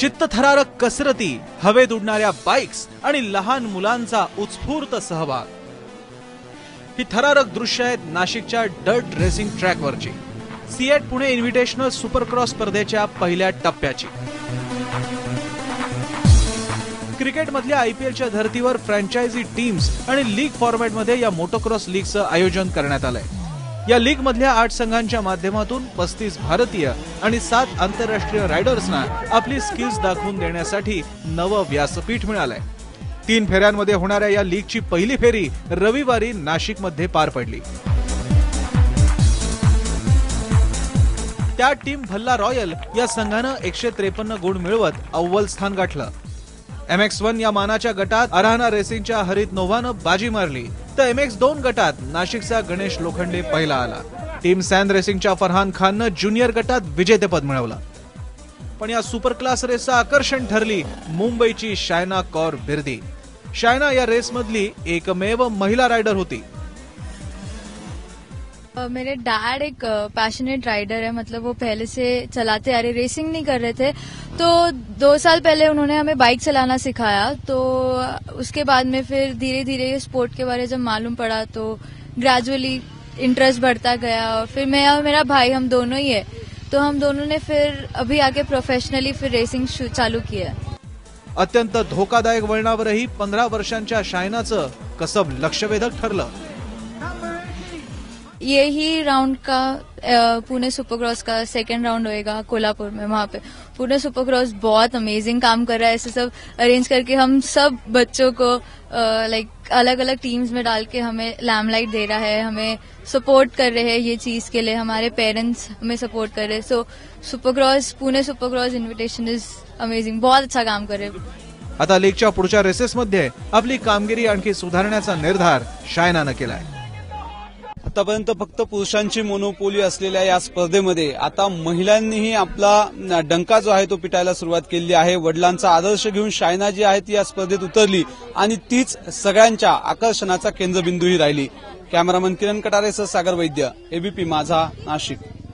चित्तथरारक कसरती, हवेत उडणाऱ्या बाइक्स आणि लहान मुलांचा उत्स्फूर्त सहभाग, ही थरारक दृश्य आहेत नाशिकच्या डर्ट रेसिंग ट्रॅकवरची सिएट पुणे इन्व्हिटेशनल सुपरक्रॉस स्पर्धेच्या पहिल्या टप्प्याची। क्रिकेटमधल्या आयपीएलच्या धर्तीवर फ्रँचायझी टीम्स आणि लीग फॉर्मॅटमध्ये या मोटोक्रॉस लीगचं आयोजन करण्यात आलंय। या लीग मधल्या 8 संघांच्या माध्यमातून 35 भारतीय आणि 7 आंतरराष्ट्रीय रायडर्सना आपली स्किल्स दाखवून देण्यासाठी नवं व्यासपीठ मिळालंय। 3 फेऱ्यांमध्ये होणाऱ्या या लीगची पहिली फेरी रविवारी नाशिकमध्ये पार पडली। त्या टीम भल्ला रॉयल या संघानं 153 गुण मिळवत अव्वल स्थान गाठलं। MX1 या मानाच्या गटात अराहना रेसिंगच्या हरित नोव्हानं बाजी मारली, तर MX2 गटात नाशिकचा गणेश लोखंडे पहिला आला। टीम सॅन रेसिंगच्या फरहान खाननं ज्युनियर गटात विजेतेपद मिळवलं। पण या सुपर क्लास रेसचं आकर्षण ठरली मुंबईची शायना कौर बिर्दी। शायना या रेसमधली एकमेव महिला रायडर होती। मेरे डैड एक पैशनेट राइडर है, मतलब वो पहले से चलाते आ रहे, रेसिंग नहीं कर रहे थे, तो 2 साल पहले उन्होंने हमें बाइक चलाना सिखाया। तो उसके बाद में फिर धीरे धीरे स्पोर्ट के बारे में जब मालूम पड़ा तो ग्रेजुअली इंटरेस्ट बढ़ता गया। और फिर मैं और मेरा भाई, हम दोनों ही है, तो हम दोनों ने फिर अभी आके प्रोफेशनली फिर रेसिंग चालू की है। अत्यंत धोकादायक वळणावरही 15 वर्षांच्या शायनाचं कसब लक्षवेधक ठरलं। यही राउंड का पुणे सुपरक्रॉस का 2nd राउंड होएगा कोल्हापुर में। वहां पे पुणे सुपरक्रॉस बहुत अमेजिंग काम कर रहा है, ऐसे सब अरेंज करके हम सब बच्चों को लाइक अलग अलग टीम्स में डाल के हमें लैमलाइट दे रहा है, हमें सपोर्ट कर रहे हैं ये चीज के लिए, हमारे पेरेंट्स हमें सपोर्ट कर रहे हैं। So supercross, Pune supercross invitation is amazing, बहुत अच्छा काम कर रहे हैं। आता लीगच्या पुढच्या रेसेसमध्ये आपली कामगिरी आणखी सुधारण्याचा निर्धार शायनानं केलाय। आतापर्यंत फक्त पुरुषांची मोनोपोली असलेल्या या स्पर्धेमध्ये आता महिलांनीही आपला डंका जो आहे तो पिटायला सुरुवात केली आहे। वडिलांचा आदर्श घेऊन शायना जी आहे ती या स्पर्धेत उतरली आणि तीच सगळ्यांच्या आकर्षणाचा केंद्रबिंदूही राहिली। कॅमेरामन किरण कटारेसह सागर वैद्य, एबीपी माझा, नाशिक।